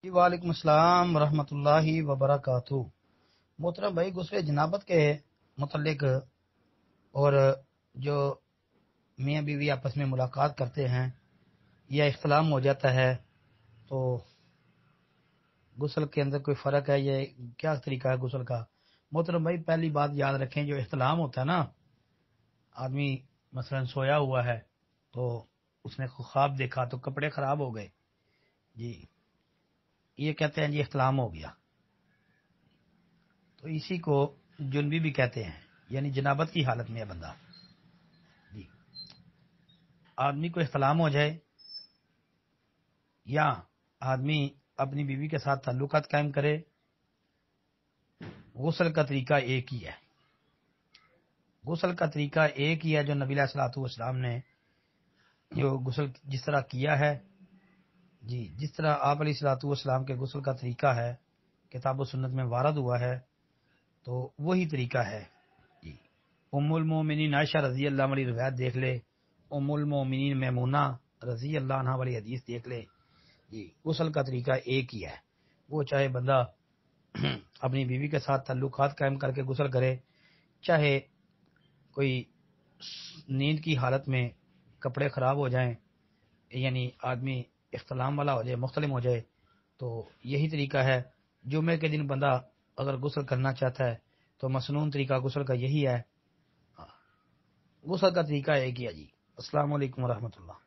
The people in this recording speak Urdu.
جی وعلیکم السلام ورحمۃ اللہ وبرکاتہ۔ محترم بھائی، غسل جنابت کے متعلق اور جو میاں بیوی آپس میں ملاقات کرتے ہیں یا اختلام ہو جاتا ہے تو غسل کے اندر کوئی فرق ہے؟ یہ کیا طریقہ ہے غسل کا؟ محترم بھائی، پہلی بات یاد رکھیں، جو اختلام ہوتا ہے نا، آدمی مثلا سویا ہوا ہے تو اس نے خواب دیکھا تو کپڑے خراب ہو گئے، جی یہ کہتے ہیں جی اختلام ہو گیا، تو اسی کو جنبی بھی کہتے ہیں، یعنی جنابت کی حالت میں ہے بندہ، جی آدمی کو اختلام ہو جائے یا آدمی اپنی بیوی کے ساتھ تعلقات قائم کرے، غسل کا طریقہ ایک ہی ہے۔ غسل کا طریقہ ایک ہی ہے جو نبی علیہ الصلوۃ والسلام نے جو غسل جس طرح کیا ہے، جی جس طرح آپ علیہ الصلوۃ والسلام کے غسل کا طریقہ ہے کتاب و سنت میں وارد ہوا ہے تو وہی طریقہ ہے۔ جی ام المومنین عائشہ رضی اللہ عنہ والی روایت دیکھ لے، ام المومنین میمونہ رضی اللہ عنہ والی حدیث دیکھ لے، جی غسل کا طریقہ ایک ہی ہے۔ وہ چاہے بندہ اپنی بیوی کے ساتھ تعلقات قائم کر کے غسل کرے، چاہے کوئی نیند کی حالت میں کپڑے خراب ہو جائیں، یعنی آدمی اختلام والا ہو جائے، مختلف ہو جائے، تو یہی طریقہ ہے۔ جمعے کے دن بندہ اگر غسل کرنا چاہتا ہے تو مسنون طریقہ غسل کا یہی ہے، غسل کا طریقہ ایک ہی ہے۔ جی السلام علیکم ورحمۃ اللہ۔